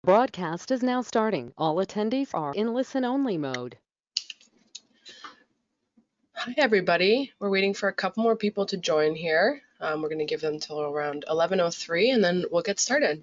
Broadcast is now starting. All attendees are in listen-only mode. Hi, everybody. We're waiting for a couple more people to join here. We're going to give them till around 11:03, and then we'll get started.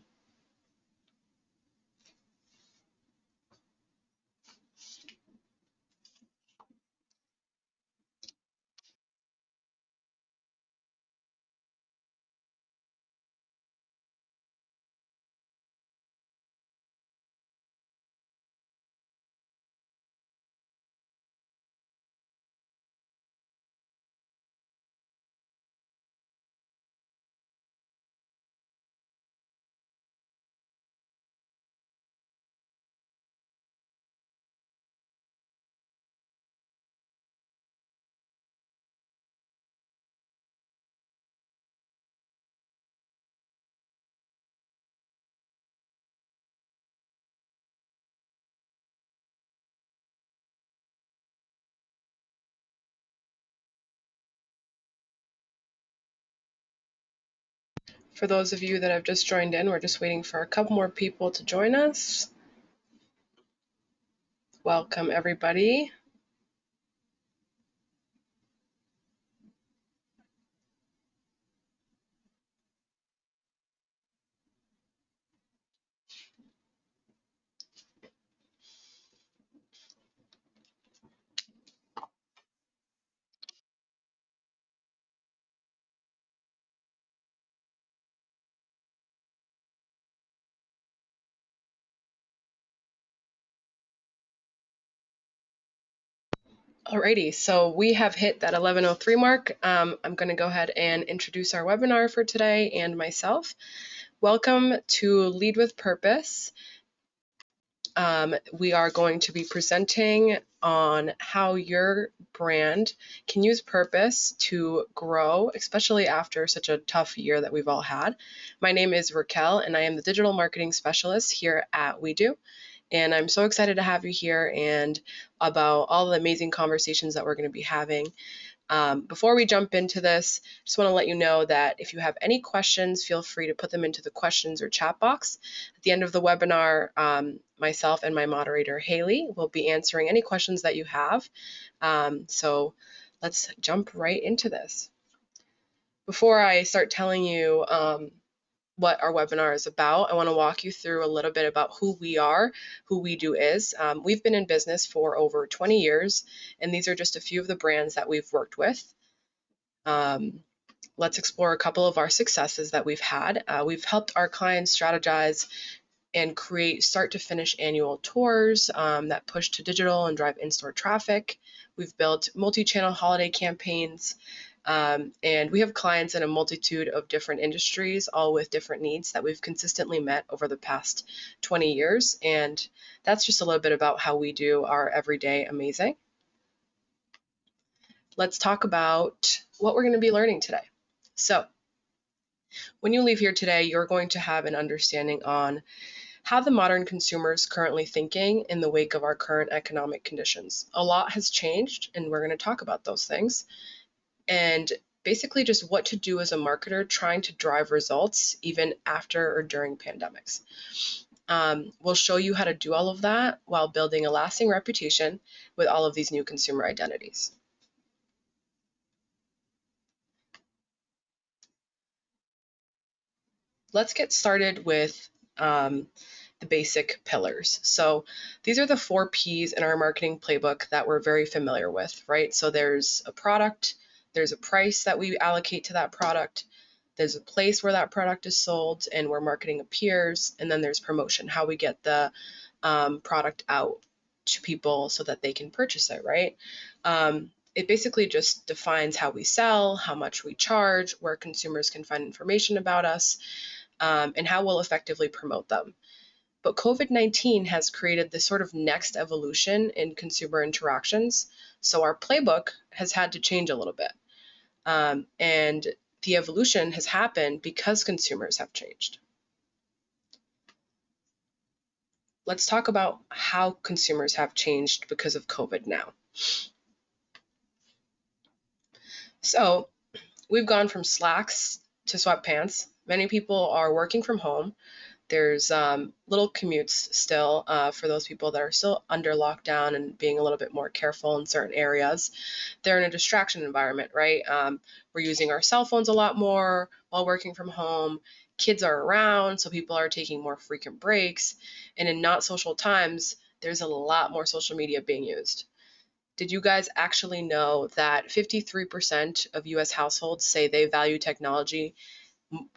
For those of you that have just joined in, we're just waiting for a couple more people to join us. Welcome, everybody. Alrighty, so we have hit that 11:03 mark. I'm going to go ahead and introduce our webinar for today and myself. Welcome to Lead with Purpose. We are going to be presenting on how your brand can use purpose to grow, especially after such a tough year that we've all had. My name is Raquel, and I am the Digital Marketing Specialist here at WeDo. And I'm so excited to have you here and about all the amazing conversations that we're going to be having. Before we jump into this, just want to let you know that if you have any questions, feel free to put them into the questions or chat box. At the end of the webinar, myself and my moderator, Haley, will be answering any questions that you have. So let's jump right into this. Before I start telling you what our webinar is about, I want to walk you through a little bit about who we are, who WeDo is. We've been in business for over 20 years, and these are just a few of the brands that we've worked with. Let's explore a couple of our successes that we've had. We've helped our clients strategize and create start to finish annual tours that push to digital and drive in-store traffic. We've built multi-channel holiday campaigns, and we have clients in a multitude of different industries, all with different needs that we've consistently met over the past 20 years. And that's just a little bit about how we do our everyday amazing. Let's talk about what we're going to be learning today. So when you leave here today, you're going to have an understanding on how the modern consumer is currently thinking in the wake of our current economic conditions. A lot has changed, and we're going to talk about those things. And basically just what to do as a marketer trying to drive results even after or during pandemics. We'll show you how to do all of that while building a lasting reputation with all of these new consumer identities. Let's get started with the basic pillars. So these are the 4 P's in our marketing playbook that we're very familiar with, right? So there's a product, there's a price that we allocate to that product, there's a place where that product is sold and where marketing appears, and then there's promotion, how we get the product out to people so that they can purchase it, right? It basically just defines how we sell, how much we charge, where consumers can find information about us, and how we'll effectively promote them. But COVID-19 has created this sort of next evolution in consumer interactions. So our playbook has had to change a little bit. And the evolution has happened because consumers have changed. Let's talk about how consumers have changed because of COVID now. So we've gone from slacks to sweatpants. Many people are working from home. There's little commutes still for those people that are still under lockdown and being a little bit more careful in certain areas. They're in a distraction environment, right? We're using our cell phones a lot more while working from home. Kids are around, so people are taking more frequent breaks. And in not social times, there's a lot more social media being used. Did you guys actually know that 53% of US households say they value technology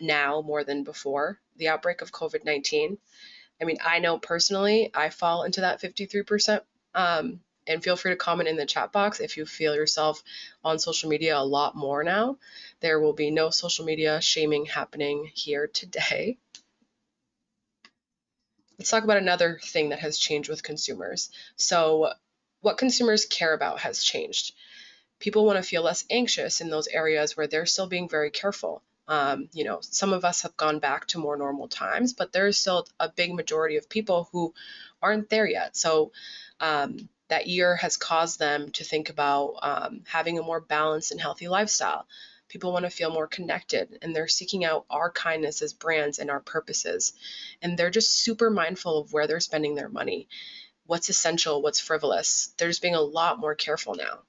now more than before the outbreak of COVID-19? I mean, I know personally I fall into that 53%. And feel free to comment in the chat box if you feel yourself on social media a lot more now. There will be no social media shaming happening here today. Let's talk about another thing that has changed with consumers. So, what consumers care about has changed. People want to feel less anxious in those areas where they're still being very careful. Some of us have gone back to more normal times, but there's still a big majority of people who aren't there yet. So that year has caused them to think about having a more balanced and healthy lifestyle. People want to feel more connected, and they're seeking out our kindness as brands and our purposes. And they're just super mindful of where they're spending their money, what's essential, what's frivolous. They're just being a lot more careful now.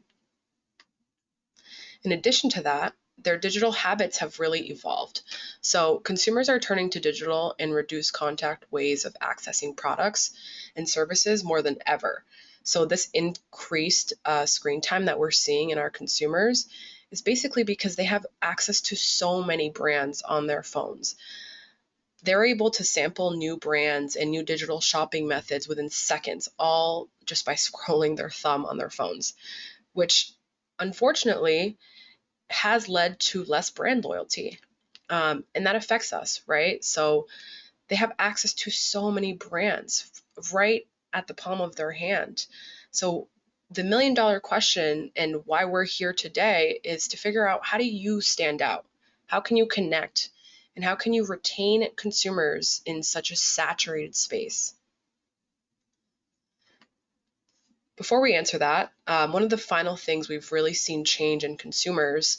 In addition to that, their digital habits have really evolved. So consumers are turning to digital and reduced contact ways of accessing products and services more than ever. So this increased screen time that we're seeing in our consumers is basically because they have access to so many brands on their phones. They're able to sample new brands and new digital shopping methods within seconds, all just by scrolling their thumb on their phones, which unfortunately has led to less brand loyalty. And that affects us, right? So they have access to so many brands right at the palm of their hand. So the $1 million question and why we're here today is to figure out, how do you stand out? How can you connect? And how can you retain consumers in such a saturated space? Before we answer that, one of the final things we've really seen change in consumers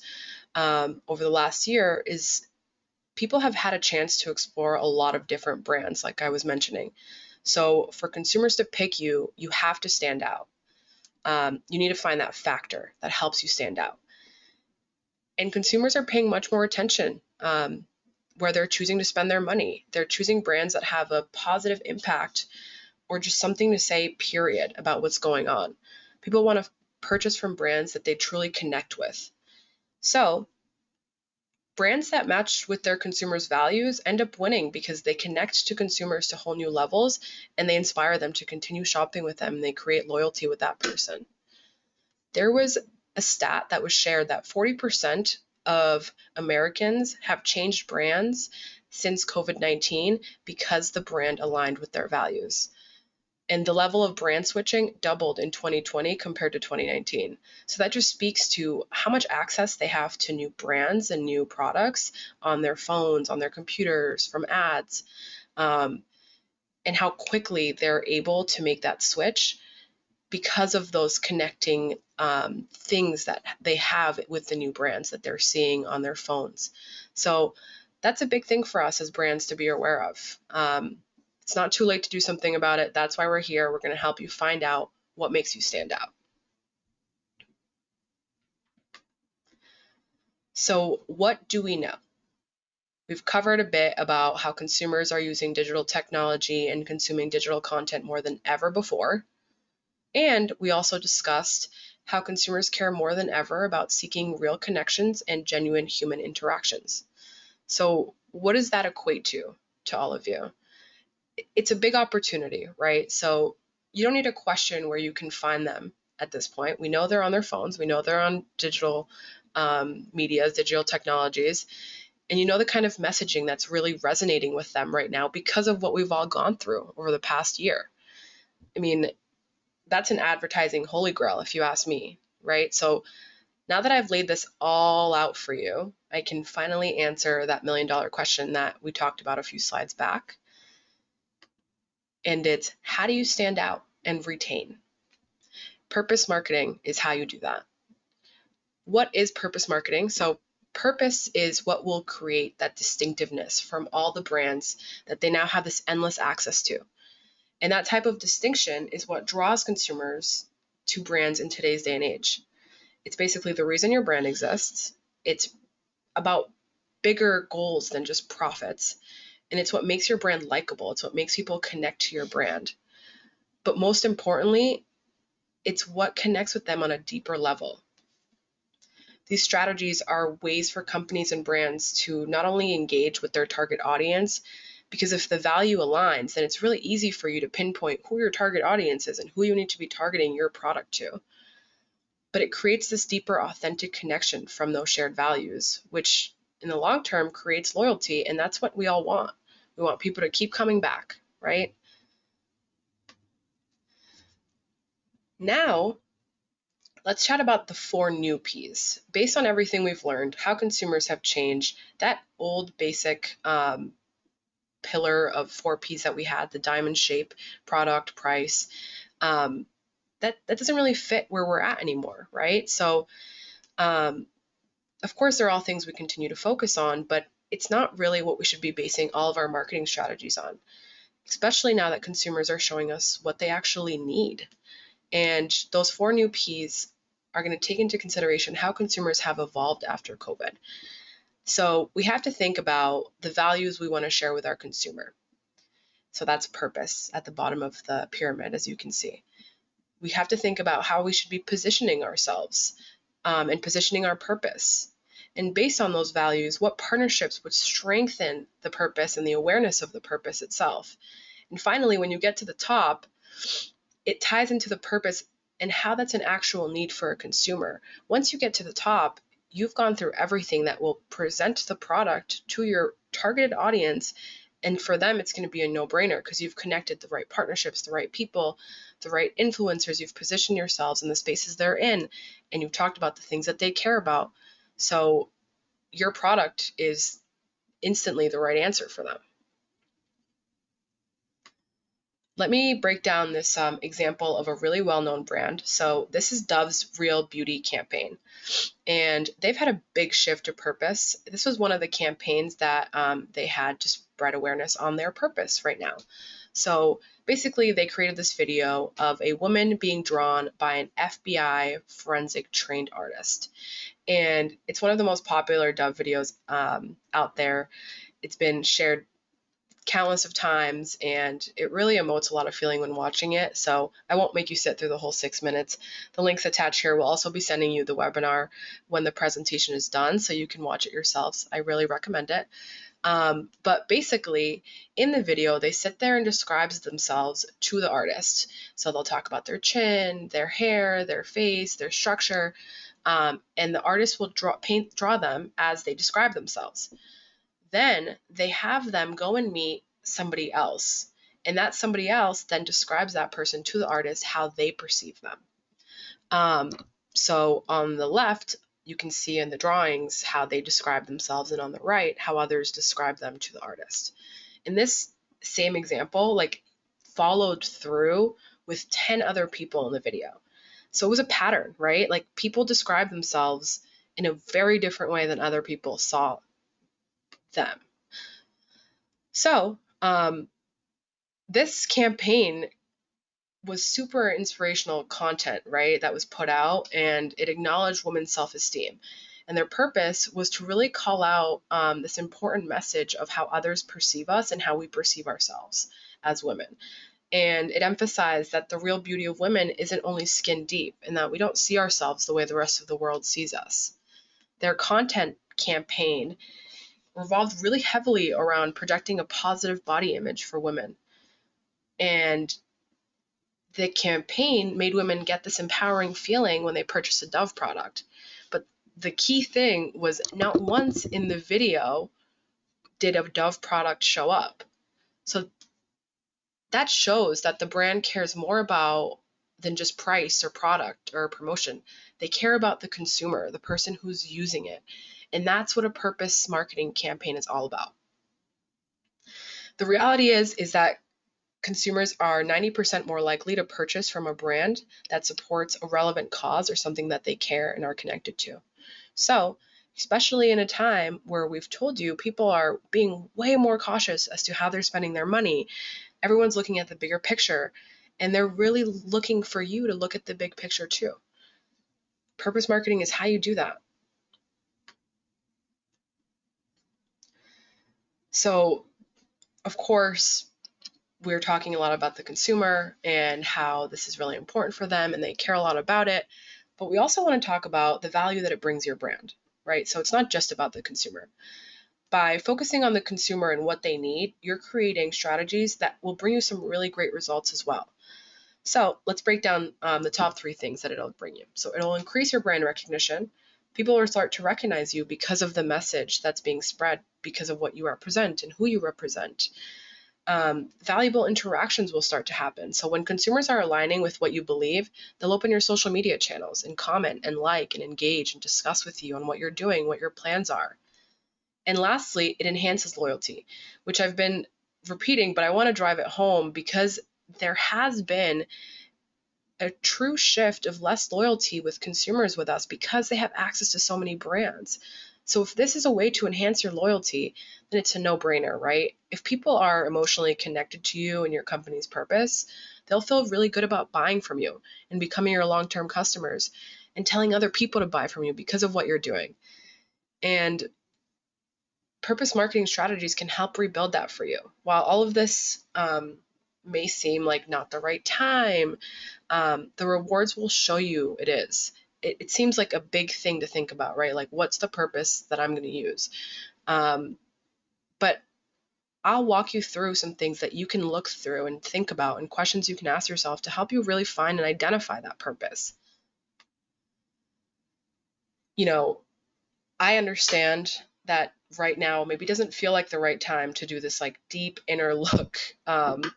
over the last year is people have had a chance to explore a lot of different brands, like I was mentioning. So for consumers to pick you, you have to stand out. You need to find that factor that helps you stand out. And consumers are paying much more attention where they're choosing to spend their money. They're choosing brands that have a positive impact or just something to say, period, about what's going on. People want to purchase from brands that they truly connect with. So brands that match with their consumers' values end up winning because they connect to consumers to whole new levels, and they inspire them to continue shopping with them, and they create loyalty with that person. There was a stat that was shared that 40% of Americans have changed brands since COVID-19 because the brand aligned with their values. And the level of brand switching doubled in 2020 compared to 2019. So that just speaks to how much access they have to new brands and new products on their phones, on their computers, from ads, and how quickly they're able to make that switch because of those connecting things that they have with the new brands that they're seeing on their phones. So that's a big thing for us as brands to be aware of. It's not too late to do something about it. That's why we're here. We're going to help you find out what makes you stand out. So what do we know? We've covered a bit about how consumers are using digital technology and consuming digital content more than ever before. And we also discussed how consumers care more than ever about seeking real connections and genuine human interactions. So what does that equate to all of you? It's a big opportunity, right? So you don't need to question where you can find them at this point. We know they're on their phones. We know they're on digital medias, digital technologies. And you know the kind of messaging that's really resonating with them right now because of what we've all gone through over the past year. I mean, that's an advertising holy grail, if you ask me, right? So now that I've laid this all out for you, I can finally answer that $1 million question that we talked about a few slides back. And it's, how do you stand out and retain? Purpose marketing is how you do that. What is purpose marketing? So Purpose is what will create that distinctiveness from all the brands that they now have this endless access to. And that type of distinction is what draws consumers to brands in today's day and age. It's basically the reason your brand exists. It's about bigger goals than just profits. And it's what makes your brand likable. It's what makes people connect to your brand. But most importantly, it's what connects with them on a deeper level. These strategies are ways for companies and brands to not only engage with their target audience, because if the value aligns, then it's really easy for you to pinpoint who your target audience is and who you need to be targeting your product to. But it creates this deeper, authentic connection from those shared values, which in the long term creates loyalty. And that's what we all want. We want people to keep coming back, right? Now, let's chat about the 4 new P's. Based on everything we've learned, how consumers have changed, that old basic pillar of 4 P's that we had, the diamond shape, product, price, that doesn't really fit where we're at anymore, right? So, of course, they're all things we continue to focus on, but it's not really what we should be basing all of our marketing strategies on, especially now that consumers are showing us what they actually need. And those 4 new P's are going to take into consideration how consumers have evolved after COVID. So we have to think about the values we want to share with our consumer. So that's purpose at the bottom of the pyramid, as you can see. We have to think about how we should be positioning ourselves and positioning our purpose. And based on those values, what partnerships would strengthen the purpose and the awareness of the purpose itself. And finally, when you get to the top, it ties into the purpose and how that's an actual need for a consumer. Once you get to the top, you've gone through everything that will present the product to your targeted audience. And for them, it's going to be a no-brainer because you've connected the right partnerships, the right people, the right influencers. You've positioned yourselves in the spaces they're in, and you've talked about the things that they care about. So your product is instantly the right answer for them. Let me break down this example of a really well-known brand. So this is Dove's Real Beauty campaign, and they've had a big shift to purpose. This was one of the campaigns that they had to spread awareness on their purpose right now. So basically, they created this video of a woman being drawn by an FBI forensic trained artist. And it's one of the most popular Dove videos out there. It's been shared countless of times, and it really emotes a lot of feeling when watching it. So I won't make you sit through the whole 6 minutes. The links attached here will also be sending you the webinar when the presentation is done, so you can watch it yourselves. I really recommend it. But basically, in the video, they sit there and describes themselves to the artist. So they'll talk about their chin, their hair, their face, their structure, and the artist will draw them as they describe themselves. Then they have them go and meet somebody else. And that somebody else then describes that person to the artist how they perceive them. So on the left, you can see in the drawings how they describe themselves, and on the right, how others describe them to the artist. In this same example, followed through with 10 other people in the video. So it was a pattern, right? People describe themselves in a very different way than other people saw them. So this campaign was super inspirational content, right, that was put out, and it acknowledged women's self-esteem. And their purpose was to really call out this important message of how others perceive us and how we perceive ourselves as women. And it emphasized that the real beauty of women isn't only skin deep, and that we don't see ourselves the way the rest of the world sees us. Their content campaign revolved really heavily around projecting a positive body image for women. And the campaign made women get this empowering feeling when they purchased a Dove product. But the key thing was not once in the video did a Dove product show up. So that shows that the brand cares more about than just price or product or promotion. They care about the consumer, the person who's using it. And that's what a purpose marketing campaign is all about. The reality is that consumers are 90% more likely to purchase from a brand that supports a relevant cause or something that they care and are connected to. So especially in a time where we've told you people are being way more cautious as to how they're spending their money. Everyone's looking at the bigger picture, and they're really looking for you to look at the big picture too. Purpose marketing is how you do that. So, of course, we're talking a lot about the consumer and how this is really important for them and they care a lot about it. But we also want to talk about the value that it brings your brand, right? So it's not just about the consumer. By focusing on the consumer and what they need, you're creating strategies that will bring you some really great results as well. So let's break down the top 3 things that it'll bring you. So it'll increase your brand recognition. People will start to recognize you because of the message that's being spread, because of what you represent and who you represent. Valuable interactions will start to happen. So when consumers are aligning with what you believe, they'll open your social media channels and comment and like and engage and discuss with you on what you're doing, what your plans are. And lastly, it enhances loyalty, which I've been repeating, but I want to drive it home because there has been a true shift of less loyalty with consumers with us because they have access to so many brands. So if this is a way to enhance your loyalty, then it's a no-brainer, right? If people are emotionally connected to you and your company's purpose, they'll feel really good about buying from you and becoming your long-term customers and telling other people to buy from you because of what you're doing. And purpose marketing strategies can help rebuild that for you. While all of this may seem like not the right time, the rewards will show you it is. It seems like a big thing to think about, right? Like, what's the purpose that I'm going to use? But I'll walk you through some things that you can look through and think about and questions you can ask yourself to help you really find and identify that purpose. You know, I understand that right now maybe doesn't feel like the right time to do this like deep inner look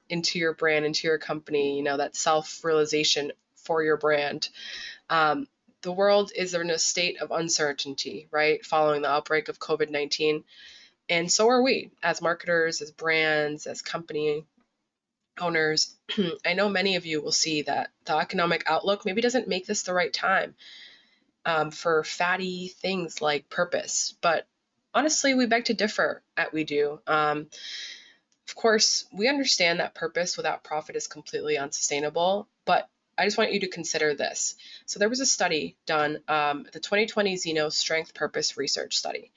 into your brand, into your company, that self-realization for your brand. The world is in a state of uncertainty, right, following the outbreak of COVID-19. And so are we as marketers, as brands, as company owners. I know many of you will see that the economic outlook maybe doesn't make this the right time for fatty things like purpose. But honestly, we beg to differ at We Do. Of course, we understand that purpose without profit is completely unsustainable, but I just want you to consider this. So there was a study done, the 2020 Zeno Strength Purpose Research Study.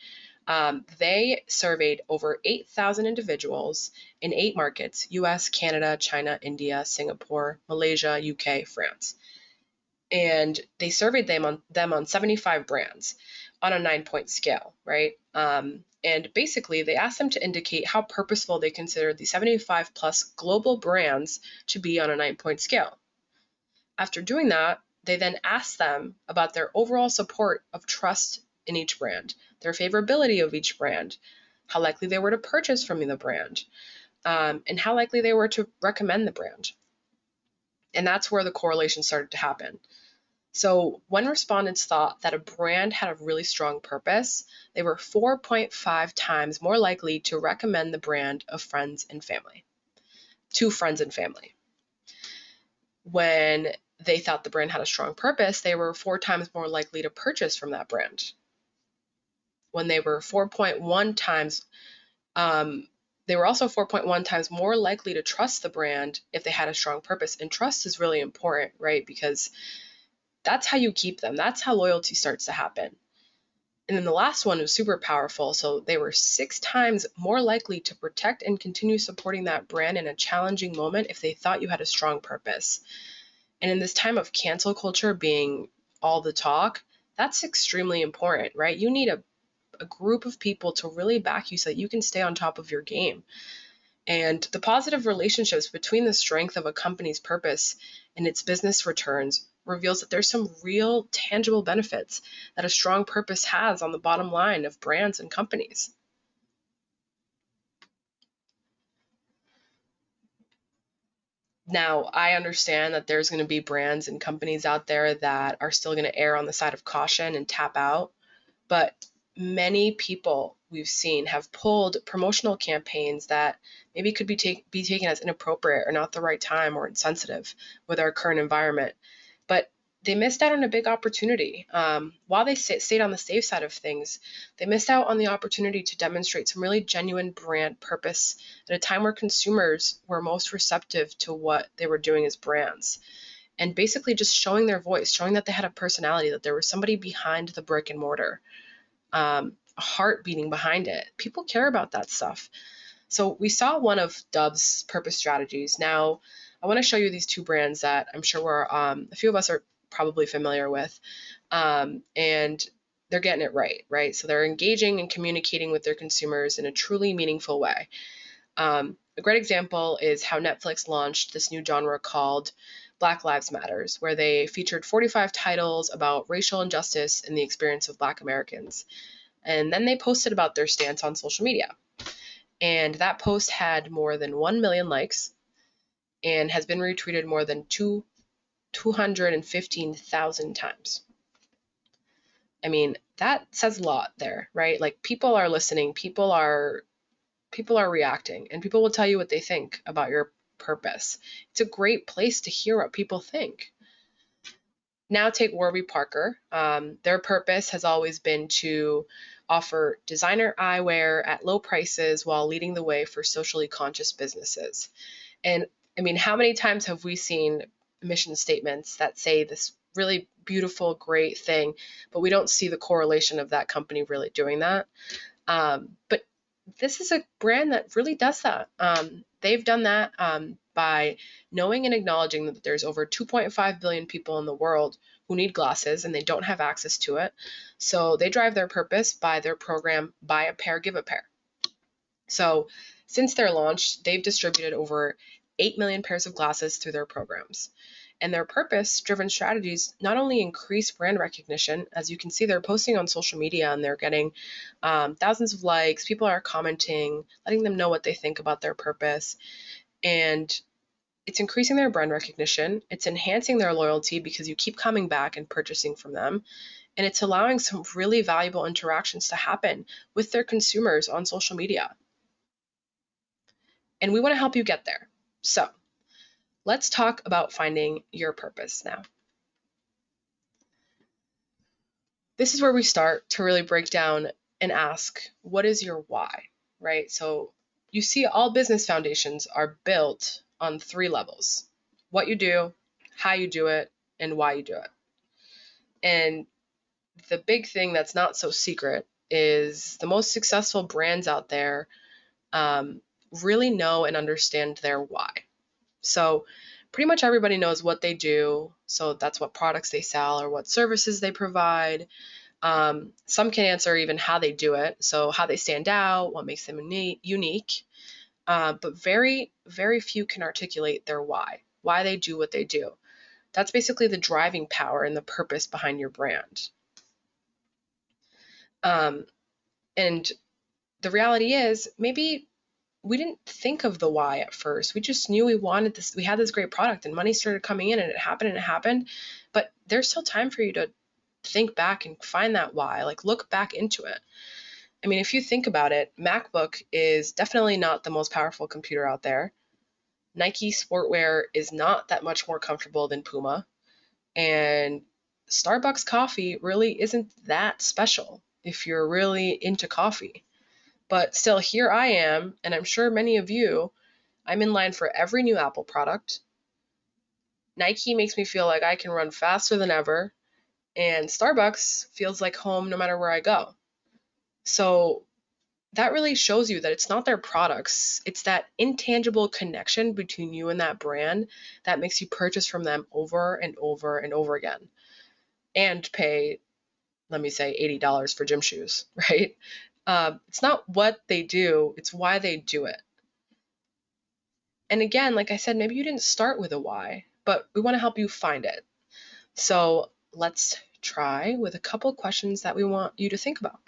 They surveyed over 8,000 individuals in 8 markets: US, Canada, China, India, Singapore, Malaysia, UK, France. And they surveyed them on 75 brands on a 9-point scale, right? And basically, they asked them to indicate how purposeful they considered the 75 plus global brands to be on a 9-point scale. After doing that, they then asked them about their overall support of trust in each brand, their favorability of each brand, how likely they were to purchase from the brand, and how likely they were to recommend the brand. And that's where the correlation started to happen. So when respondents thought that a brand had a really strong purpose, they were 4.5 times more likely to recommend the brand of friends and family, to friends and family. When they thought the brand had a strong purpose, they were 4 times more likely to purchase from that brand. When they were 4.1 times, they were also 4.1 times more likely to trust the brand if they had a strong purpose. And trust is really important, right? Because that's how you keep them. That's how loyalty starts to happen. And then the last one was super powerful. So they were 6 times more likely to protect and continue supporting that brand in a challenging moment if they thought you had a strong purpose. And in this time of cancel culture being all the talk, that's extremely important, right? You need a group of people to really back you so that you can stay on top of your game. And the positive relationships between the strength of a company's purpose and its business returns reveals that there's some real tangible benefits that a strong purpose has on the bottom line of brands and companies. Now, I understand that there's going to be brands and companies out there that are still going to err on the side of caution and tap out, but many people we've seen have pulled promotional campaigns that maybe could be taken as inappropriate or not the right time or insensitive with our current environment. But they missed out on a big opportunity. While they stayed on the safe side of things, they missed out on the opportunity to demonstrate some really genuine brand purpose at a time where consumers were most receptive to what they were doing as brands. And basically just showing their voice, showing that they had a personality, that there was somebody behind the brick and mortar, a heart beating behind it. People care about that stuff. So we saw one of Dove's purpose strategies. Now, I want to show you these two brands that I'm sure a few of us are probably familiar with, and they're getting it right? So they're engaging and communicating with their consumers in a truly meaningful way. A great example is how Netflix launched this new genre called Black Lives Matters, where they featured 45 titles about racial injustice and the experience of Black Americans. And then they posted about their stance on social media. And that post had more than 1 million likes and has been retweeted more than 215,000 times. I mean, that says a lot there, right? Like, people are listening, people are reacting, and people will tell you what they think about your purpose. It's a great place to hear what people think. Now take Warby Parker. Their purpose has always been to offer designer eyewear at low prices while leading the way for socially conscious businesses. And I mean, how many times have we seen mission statements that say this really beautiful, great thing, but we don't see the correlation of that company really doing that? But this is a brand that really does that. They've done that by knowing and acknowledging that there's over 2.5 billion people in the world who need glasses and they don't have access to it. So they drive their purpose by their program, Buy a Pair, Give a Pair. So since their launch, they've distributed over 8 million pairs of glasses through their programs. And their purpose-driven strategies not only increase brand recognition, as you can see, they're posting on social media and they're getting thousands of likes. People are commenting, letting them know what they think about their purpose. And it's increasing their brand recognition. It's enhancing their loyalty because you keep coming back and purchasing from them. And it's allowing some really valuable interactions to happen with their consumers on social media. And we want to help you get there. So let's talk about finding your purpose now. This is where we start to really break down and ask, what is your why, right? So you see, all business foundations are built on 3 levels: what you do, how you do it, and why you do it. And the big thing that's not so secret is the most successful brands out there really know and understand their why. So pretty much everybody knows what they do. So that's what products they sell or what services they provide. Some can answer even how they do it. So how they stand out, what makes them unique. But very, very few can articulate their why they do what they do. That's basically the driving power and the purpose behind your brand. And the reality is, maybe we didn't think of the why at first. We just knew we wanted this. We had this great product and money started coming in and it happened. But there's still time for you to think back and find that why, like look back into it. I mean, if you think about it, MacBook is definitely not the most powerful computer out there. Nike sportwear is not that much more comfortable than Puma. And Starbucks coffee really isn't that special if you're really into coffee. But still, here I am, and I'm sure many of you, I'm in line for every new Apple product. Nike makes me feel like I can run faster than ever, and Starbucks feels like home no matter where I go. So that really shows you that it's not their products, it's that intangible connection between you and that brand that makes you purchase from them over and over and over again and pay, let me say, $80 for gym shoes, right? It's not what they do, it's why they do it. And again, like I said, maybe you didn't start with a why, but we want to help you find it. So let's try with a couple questions that we want you to think about.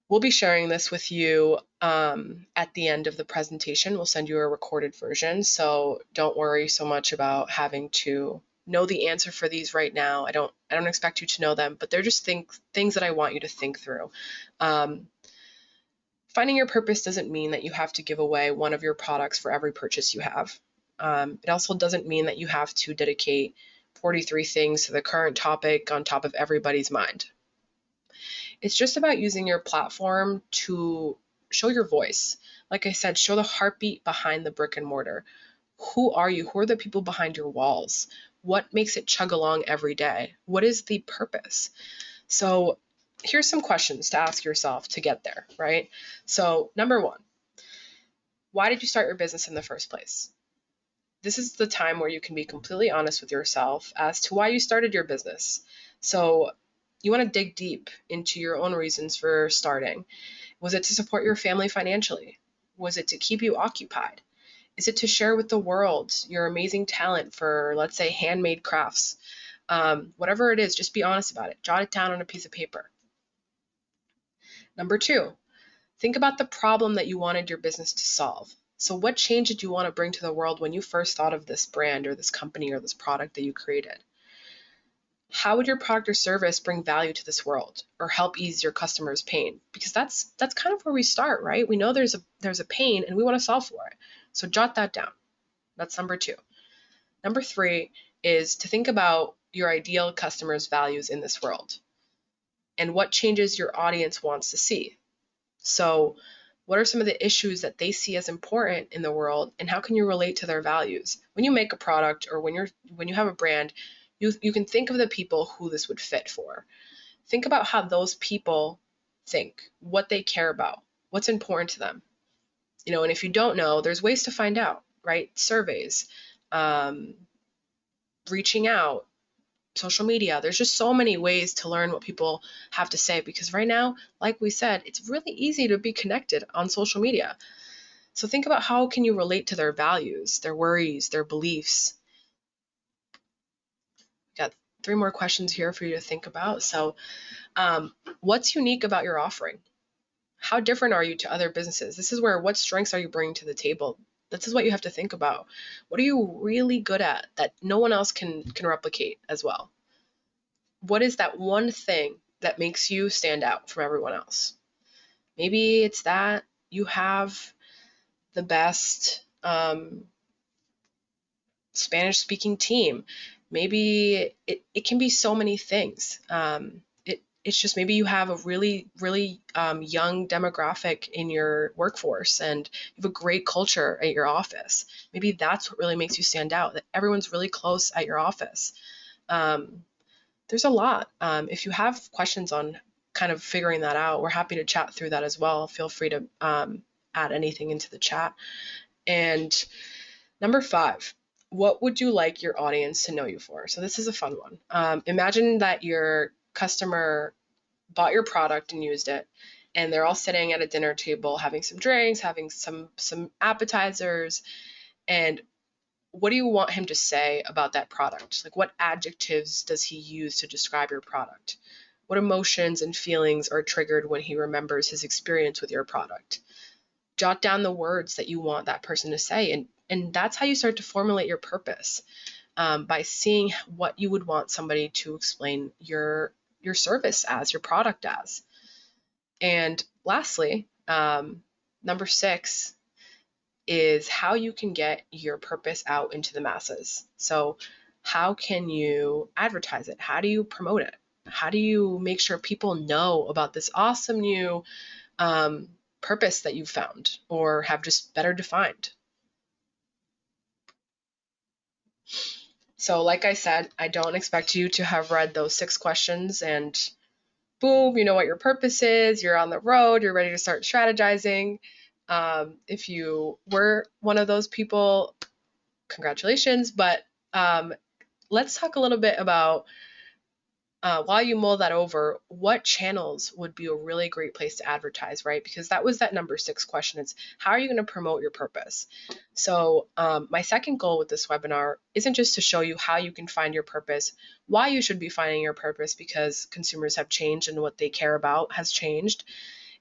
We'll be sharing this with you at the end of the presentation. We'll send you a recorded version, so don't worry so much about having to know the answer for these right now. I don't expect you to know them, but they're just things that I want you to think through. Finding your purpose doesn't mean that you have to give away one of your products for every purchase you have. It also doesn't mean that you have to dedicate 43 things to the current topic on top of everybody's mind. It's just about using your platform to show your voice. Like I said, show the heartbeat behind the brick and mortar. Who are you? Who are the people behind your walls? What makes it chug along every day? What is the purpose? So here's some questions to ask yourself to get there, right? So number one, why did you start your business in the first place? This is the time where you can be completely honest with yourself as to why you started your business. So you want to dig deep into your own reasons for starting. Was it to support your family financially? Was it to keep you occupied? Is it to share with the world your amazing talent for, let's say, handmade crafts? Whatever it is, just be honest about it. Jot it down on a piece of paper. Number two, think about the problem that you wanted your business to solve. So what change did you want to bring to the world when you first thought of this brand or this company or this product that you created? How would your product or service bring value to this world or help ease your customers' pain? Because that's kind of where we start, right? We know there's a pain and we want to solve for it. So jot that down. That's number two. Number three is to think about your ideal customer's values in this world and what changes your audience wants to see. So what are some of the issues that they see as important in the world, and how can you relate to their values? When you make a product or when you have a brand, you can think of the people who this would fit for. Think about how those people think, what they care about, what's important to them. And if you don't know, there's ways to find out, right? Surveys, reaching out, social media. There's just so many ways to learn what people have to say, because right now, like we said, it's really easy to be connected on social media. So think about how can you relate to their values, their worries, their beliefs. Got 3 more questions here for you to think about. So what's unique about your offering? How different are you to other businesses? This is where, what strengths are you bringing to the table? This is what you have to think about. What are you really good at that no one else can replicate as well? What is that one thing that makes you stand out from everyone else? Maybe it's that you have the best Spanish speaking team. Maybe it can be so many things. It's just maybe you have a really, really young demographic in your workforce and you have a great culture at your office. Maybe that's what really makes you stand out, that everyone's really close at your office. There's a lot. If you have questions on kind of figuring that out, we're happy to chat through that as well. Feel free to add anything into the chat. And number 5, what would you like your audience to know you for? So this is a fun one. Imagine that your customer bought your product and used it, and they're all sitting at a dinner table having some drinks, having some appetizers, and what do you want him to say about that product? Like, what adjectives does he use to describe your product? What emotions and feelings are triggered when he remembers his experience with your product? Jot down the words that you want that person to say, and that's how you start to formulate your purpose, by seeing what you would want somebody to explain your service as, your product as. And lastly, number 6 is how you can get your purpose out into the masses. So how can you advertise it? How do you promote it? How do you make sure people know about this awesome new purpose that you've found or have just better defined? So like I said, I don't expect you to have read those 6 questions and boom, you know what your purpose is, you're on the road, you're ready to start strategizing. If you were one of those people, congratulations, but let's talk a little bit about, while you mull that over, what channels would be a really great place to advertise, right? Because that was that number 6 question. It's how are you going to promote your purpose? So my second goal with this webinar isn't just to show you how you can find your purpose, why you should be finding your purpose, because consumers have changed and what they care about has changed.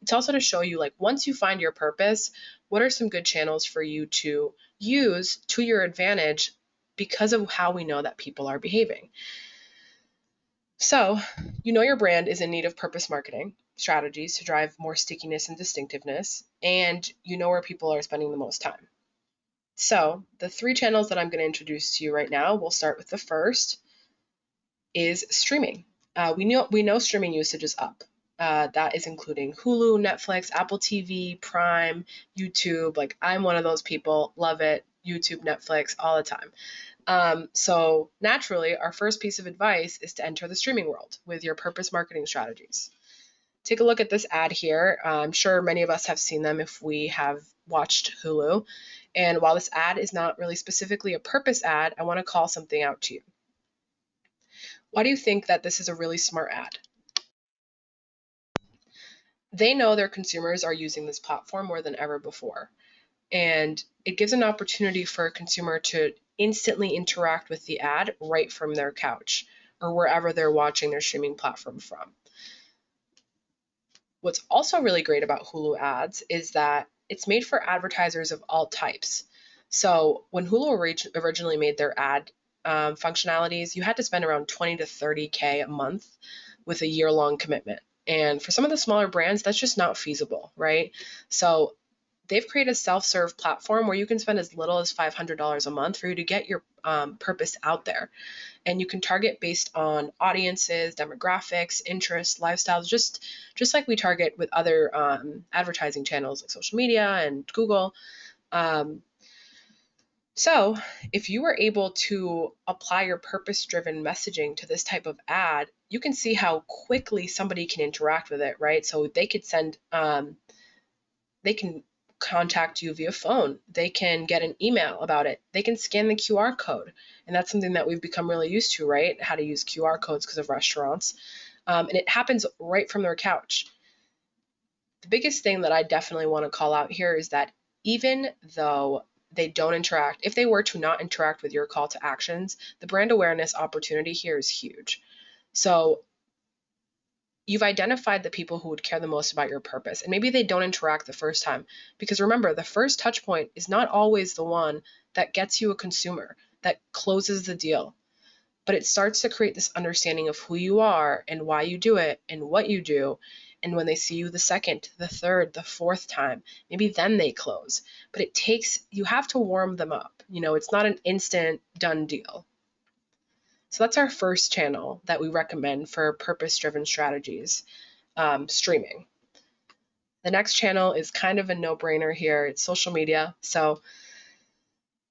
It's also to show you, like, once you find your purpose, what are some good channels for you to use to your advantage because of how we know that people are behaving. So, your brand is in need of purpose marketing strategies to drive more stickiness and distinctiveness, and you know where people are spending the most time. So the three channels that I'm going to introduce to you right now, we'll start with the first is streaming. We know streaming usage is up. That is including Hulu, Netflix, Apple TV, Prime, YouTube. Like I'm one of those people, love it. YouTube, Netflix, all the time. So naturally, our first piece of advice is to enter the streaming world with your purpose marketing strategies. Take a look at this ad here. I'm sure many of us have seen them if we have watched Hulu. And while this ad is not really specifically a purpose ad, I want to call something out to you. Why do you think that this is a really smart ad? They know their consumers are using this platform more than ever before. And it gives an opportunity for a consumer to instantly interact with the ad right from their couch or wherever they're watching their streaming platform from. What's also really great about Hulu ads is that it's made for advertisers of all types. So when Hulu originally made their ad functionalities, you had to spend around 20 to 30K a month with a year-long commitment. And for some of the smaller brands, that's just not feasible, right? So they've created a self-serve platform where you can spend as little as $500 a month for you to get your purpose out there. And you can target based on audiences, demographics, interests, lifestyles, just like we target with other advertising channels like social media and Google. Um, so if you were able to apply your purpose-driven messaging to this type of ad, you can see how quickly somebody can interact with it, right? So they can contact you via phone. They can get an email about it. They can scan the QR code. And that's something that we've become really used to, right? How to use QR codes because of restaurants. And it happens right from their couch. The biggest thing that I definitely want to call out here is that even though they don't interact, if they were to not interact with your call to actions, the brand awareness opportunity here is huge. So you've identified the people who would care the most about your purpose. And maybe they don't interact the first time. Because remember, the first touch point is not always the one that gets you a consumer, that closes the deal. But it starts to create this understanding of who you are and why you do it and what you do. And when they see you the second, the third, the fourth time, maybe then they close. But you have to warm them up. It's not an instant done deal. So that's our first channel that we recommend for purpose-driven strategies, streaming. The next channel is kind of a no-brainer here. It's social media. So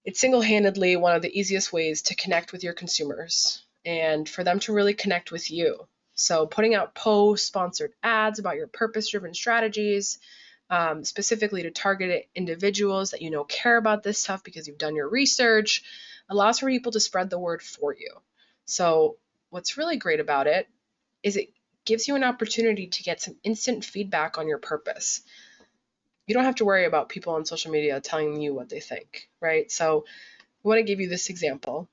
it's single-handedly one of the easiest ways to connect with your consumers and for them to really connect with you. So putting out posts, sponsored ads about your purpose-driven strategies, specifically to target individuals that care about this stuff because you've done your research, allows for people to spread the word for you. So what's really great about it is it gives you an opportunity to get some instant feedback on your purpose. You don't have to worry about people on social media telling you what they think, right? So I want to give you this example.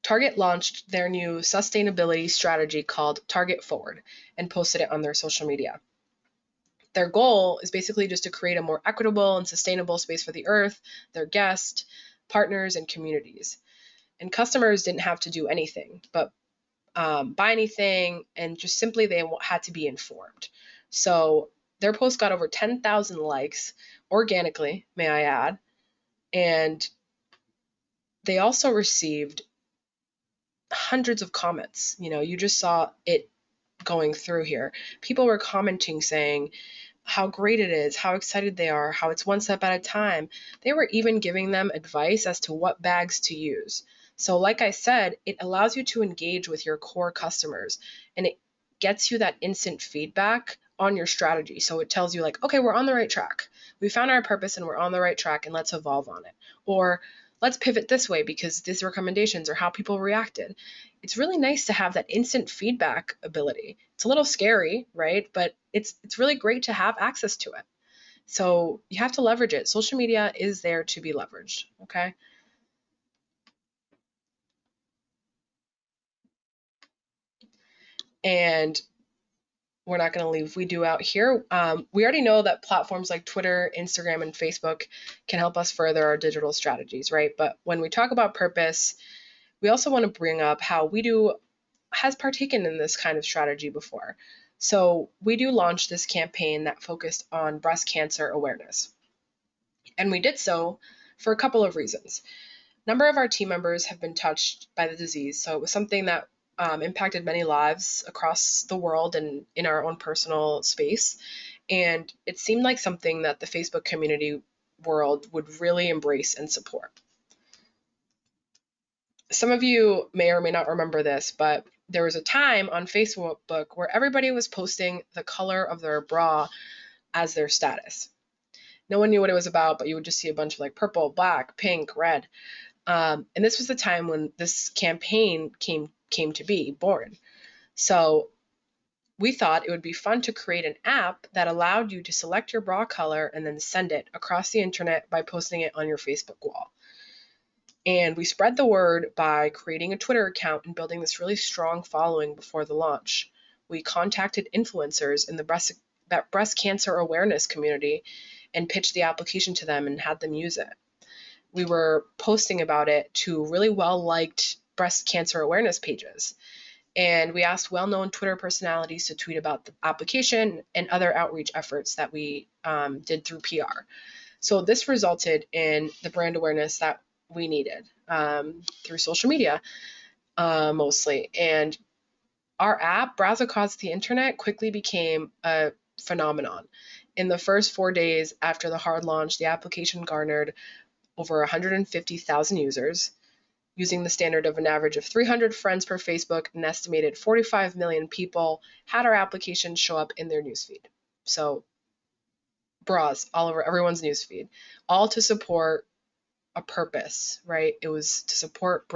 Target launched their new sustainability strategy called Target Forward and posted it on their social media. Their goal is basically just to create a more equitable and sustainable space for the earth, their guests, partners, and communities. And customers didn't have to do anything but buy anything, and just simply they had to be informed. So their post got over 10,000 likes organically, may I add, and they also received hundreds of comments. You just saw it going through here. People were commenting saying how great it is, how excited they are, how it's one step at a time. They were even giving them advice as to what bags to use. So like I said, it allows you to engage with your core customers, and it gets you that instant feedback on your strategy. So it tells you like, okay, we're on the right track. We found our purpose and we're on the right track, and let's evolve on it. Or let's pivot this way because these recommendations are how people reacted. It's really nice to have that instant feedback ability. It's a little scary, right? But it's really great to have access to it. So you have to leverage it. Social media is there to be leveraged, okay? And we're not going to leave we do out here. We already know that platforms like Twitter, Instagram, and Facebook can help us further our digital strategies, right? But when we talk about purpose, we also want to bring up how We Do has partaken in this kind of strategy before. So we do launch this campaign that focused on breast cancer awareness. And we did so for a couple of reasons. A number of our team members have been touched by the disease, so it was something that impacted many lives across the world and in our own personal space. And it seemed like something that the Facebook community world would really embrace and support. Some of you may or may not remember this, but there was a time on Facebook where everybody was posting the color of their bra as their status. No one knew what it was about, but you would just see a bunch of like purple, black, pink, red. And this was the time when this campaign came to be born. So we thought it would be fun to create an app that allowed you to select your bra color and then send it across the internet by posting it on your Facebook wall. And we spread the word by creating a Twitter account and building this really strong following before the launch. We contacted influencers in the breast cancer awareness community and pitched the application to them and had them use it. We were posting about it to really well-liked breast cancer awareness pages. And we asked well-known Twitter personalities to tweet about the application and other outreach efforts that we did through PR. So this resulted in the brand awareness that we needed through social media mostly. And our app, Browse Across the Internet, quickly became a phenomenon. In the first 4 days after the hard launch, the application garnered over 150,000 users, using the standard of an average of 300 friends per Facebook. An estimated 45 million people had our application show up in their newsfeed. So bras all over everyone's newsfeed, all to support a purpose, right? It was to support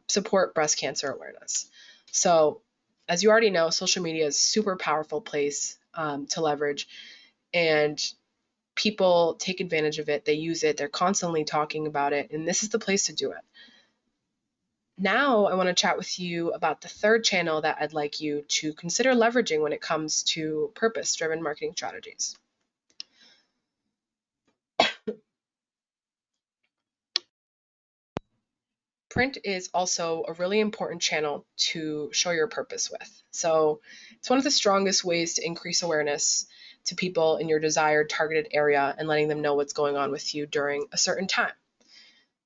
support breast cancer awareness. So as you already know, social media is a super powerful place to leverage, and people take advantage of it. They use it. They're constantly talking about it, and this is the place to do it. Now I want to chat with you about the third channel that I'd like you to consider leveraging when it comes to purpose-driven marketing strategies. Print is also a really important channel to show your purpose with. So it's one of the strongest ways to increase awareness to people in your desired targeted area and letting them know what's going on with you during a certain time.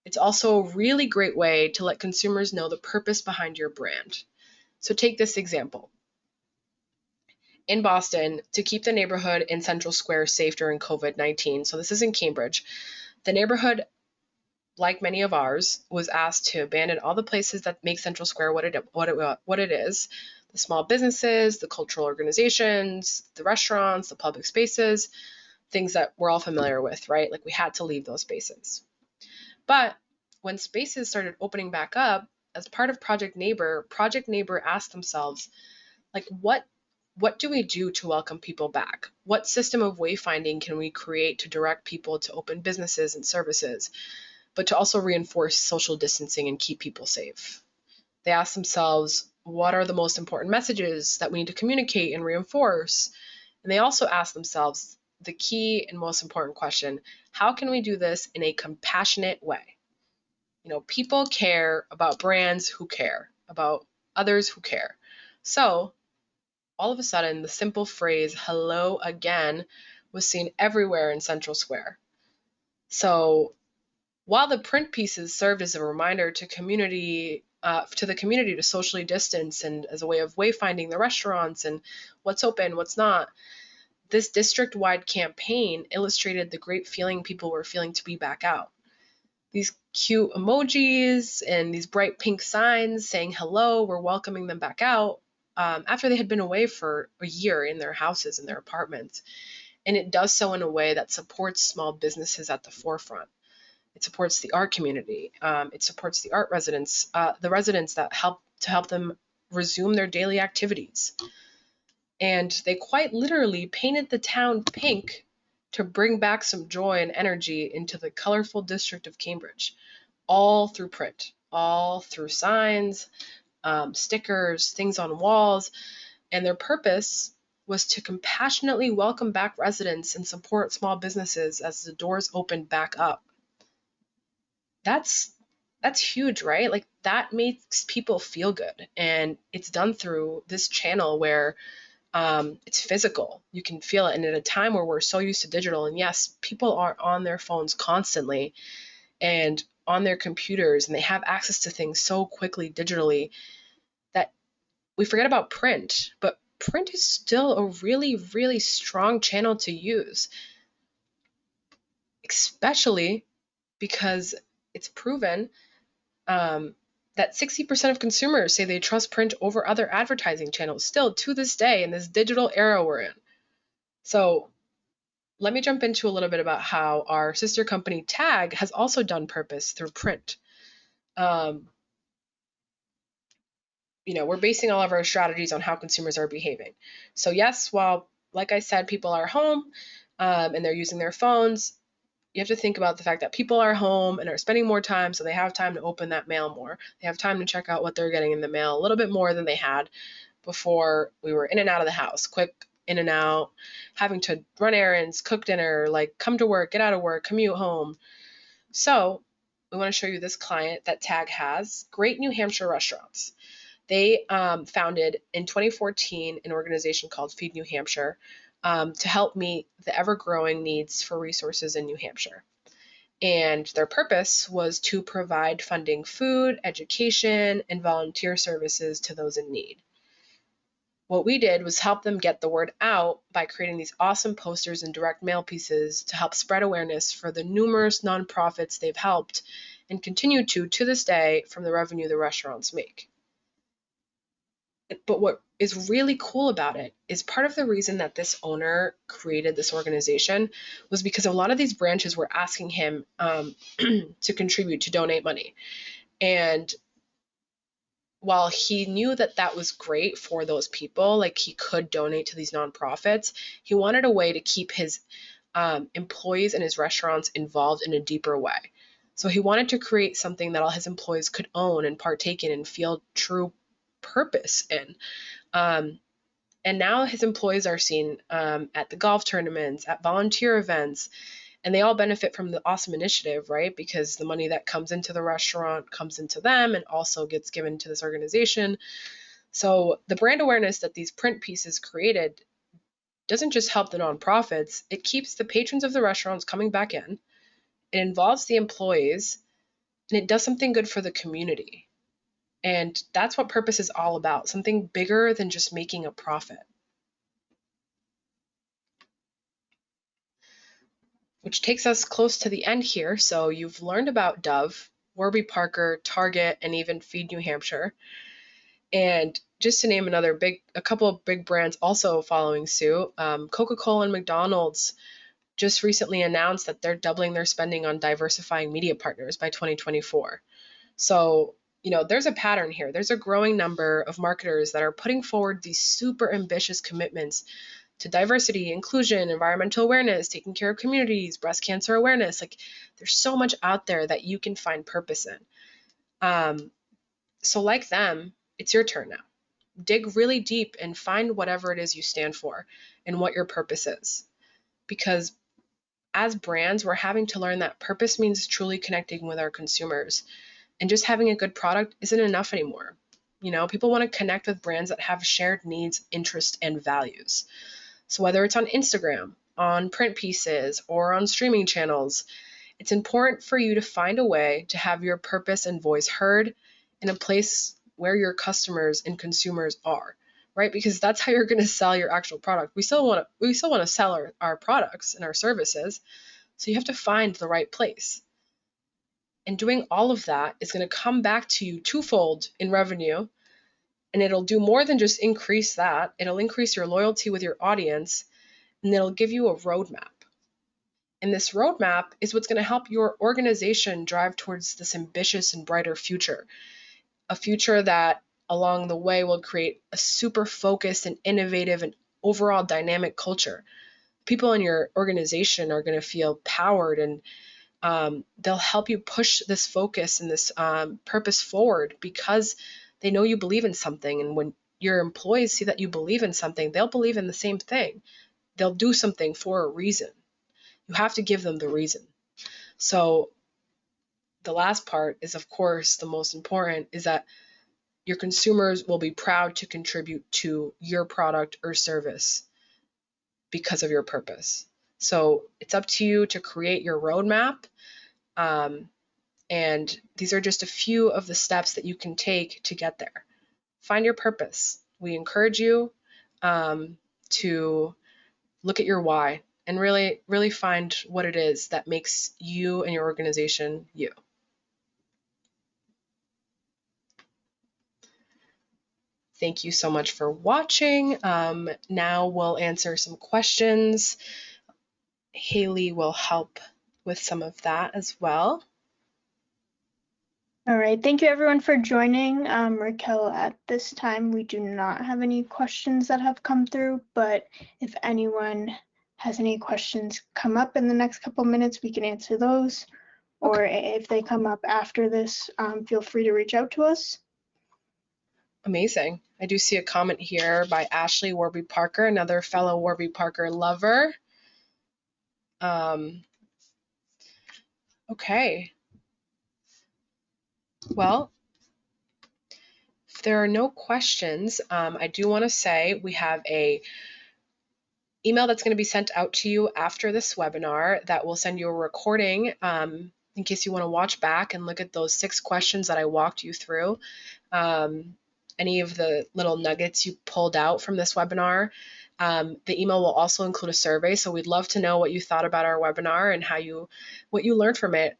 It's also a really great way to let consumers know the purpose behind your brand. So take this example. In Boston, to keep the neighborhood in Central Square safe during COVID-19, so this is in Cambridge, the neighborhood, like many of ours, was asked to abandon all the places that make Central Square what it is, the small businesses, the cultural organizations, the restaurants, the public spaces, things that we're all familiar with, right? Like we had to leave those spaces. But when spaces started opening back up, as part of Project Neighbor asked themselves, like, what do we do to welcome people back? What system of wayfinding can we create to direct people to open businesses and services, but to also reinforce social distancing and keep people safe? They asked themselves, what are the most important messages that we need to communicate and reinforce? And they also asked themselves the key and most important question: how can we do this in a compassionate way? You know, people care about brands who care, about others who care. So all of a sudden, the simple phrase, hello again, was seen everywhere in Central Square. So while the print pieces served as a reminder to the community to socially distance and as a way of wayfinding the restaurants and what's open, what's not, this district-wide campaign illustrated the great feeling people were feeling to be back out. These cute emojis and these bright pink signs saying hello were welcoming them back out after they had been away for a year in their houses and their apartments. And it does so in a way that supports small businesses at the forefront. It supports the art community. It supports the art residents, the residents that help them resume their daily activities. And they quite literally painted the town pink to bring back some joy and energy into the colorful district of Cambridge, all through print, all through signs, stickers, things on walls. And their purpose was to compassionately welcome back residents and support small businesses as the doors opened back up. That's huge, right? Like, that makes people feel good. And it's done through this channel where it's physical. You can feel it. And at a time where we're so used to digital, and yes, people are on their phones constantly and on their computers, and they have access to things so quickly digitally that we forget about print. But print is still a really, really strong channel to use, especially because it's proven that 60% of consumers say they trust print over other advertising channels still to this day in this digital era we're in. So let me jump into a little bit about how our sister company Tag has also done purpose through print. Um, we're basing all of our strategies on how consumers are behaving. So yes, while, like I said, people are home and they're using their phones, you have to think about the fact that people are home and are spending more time, so they have time to open that mail more. They have time to check out what they're getting in the mail a little bit more than they had before we were in and out of the house, quick in and out, having to run errands, cook dinner, like come to work, get out of work, commute home. So we want to show you this client that Tag has, Great New Hampshire Restaurants. They founded in 2014 an organization called Feed New Hampshire to help meet the ever-growing needs for resources in New Hampshire. And their purpose was to provide funding food, education, and volunteer services to those in need. What we did was help them get the word out by creating these awesome posters and direct mail pieces to help spread awareness for the numerous nonprofits they've helped and continue to this day, from the revenue the restaurants make. But what is really cool about it is part of the reason that this owner created this organization was because a lot of these branches were asking him to contribute, to donate money. And while he knew that that was great for those people, like he could donate to these nonprofits, he wanted a way to keep his employees and his restaurants involved in a deeper way. So he wanted to create something that all his employees could own and partake in and feel true purpose in. And now his employees are seen at the golf tournaments, at volunteer events, and they all benefit from the awesome initiative, right? Because the money that comes into the restaurant comes into them and also gets given to this organization. So the brand awareness that these print pieces created doesn't just help the nonprofits, it keeps the patrons of the restaurants coming back in. It involves the employees, and it does something good for the community. And that's what purpose is all about, something bigger than just making a profit. Which takes us close to the end here. So you've learned about Dove, Warby Parker, Target, and even Feed New Hampshire. And just to name a couple of big brands also following suit, Coca-Cola and McDonald's just recently announced that they're doubling their spending on diversifying media partners by 2024. So, there's a pattern here. There's a growing number of marketers that are putting forward these super ambitious commitments to diversity, inclusion, environmental awareness, taking care of communities, breast cancer awareness. Like, there's so much out there that you can find purpose in. So like them, it's your turn now. Dig really deep and find whatever it is you stand for and what your purpose is. Because as brands, we're having to learn that purpose means truly connecting with our consumers. And just having a good product isn't enough anymore. People want to connect with brands that have shared needs, interests, and values. So whether it's on Instagram, on print pieces, or on streaming channels, it's important for you to find a way to have your purpose and voice heard in a place where your customers and consumers are, right? Because that's how you're going to sell your actual product. We still want to sell our products and our services. So you have to find the right place. And doing all of that is going to come back to you twofold in revenue. And it'll do more than just increase that. It'll increase your loyalty with your audience, and it'll give you a roadmap. And this roadmap is what's going to help your organization drive towards this ambitious and brighter future, a future that along the way will create a super focused and innovative and overall dynamic culture. People in your organization are going to feel powered, and they'll help you push this focus and this purpose forward because they know you believe in something. And when your employees see that you believe in something, they'll believe in the same thing. They'll do something for a reason. You have to give them the reason. So the last part is, of course, the most important, is that your consumers will be proud to contribute to your product or service because of your purpose. So it's up to you to create your roadmap. And these are just a few of the steps that you can take to get there. Find your purpose. We encourage you to look at your why and really, really find what it is that makes you and your organization you. Thank you so much for watching. Now we'll answer some questions. Haley will help with some of that as well. All right, thank you everyone for joining. Raquel, at this time, we do not have any questions that have come through, but if anyone has any questions come up in the next couple minutes, we can answer those. Or if they come up after this, feel free to reach out to us. Amazing. I do see a comment here by Ashley Warby Parker, another fellow Warby Parker lover. Okay. Well, if there are no questions, I do want to say we have a email that's going to be sent out to you after this webinar that will send you a recording in case you want to watch back and look at those 6 questions that I walked you through. Any of the little nuggets you pulled out from this webinar. The email will also include a survey, so we'd love to know what you thought about our webinar and what you learned from it.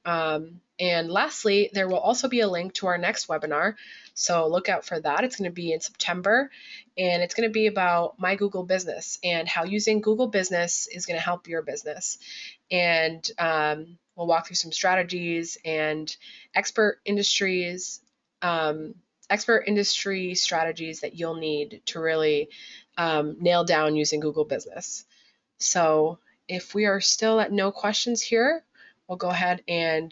And lastly, there will also be a link to our next webinar, so look out for that. It's going to be in September, and it's going to be about My Google Business and how using Google Business is going to help your business. And we'll walk through some strategies and expert industry strategies that you'll need to really nail down using Google Business. So if we are still at no questions here, we'll go ahead and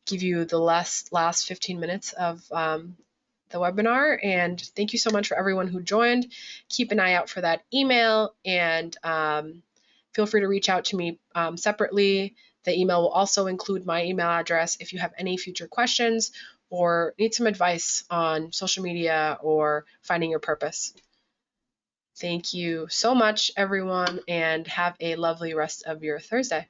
give you the last 15 minutes of the webinar. And thank you so much for everyone who joined. Keep an eye out for that email, and feel free to reach out to me separately. The email will also include my email address if you have any future questions or need some advice on social media or finding your purpose. Thank you so much, everyone, and have a lovely rest of your Thursday.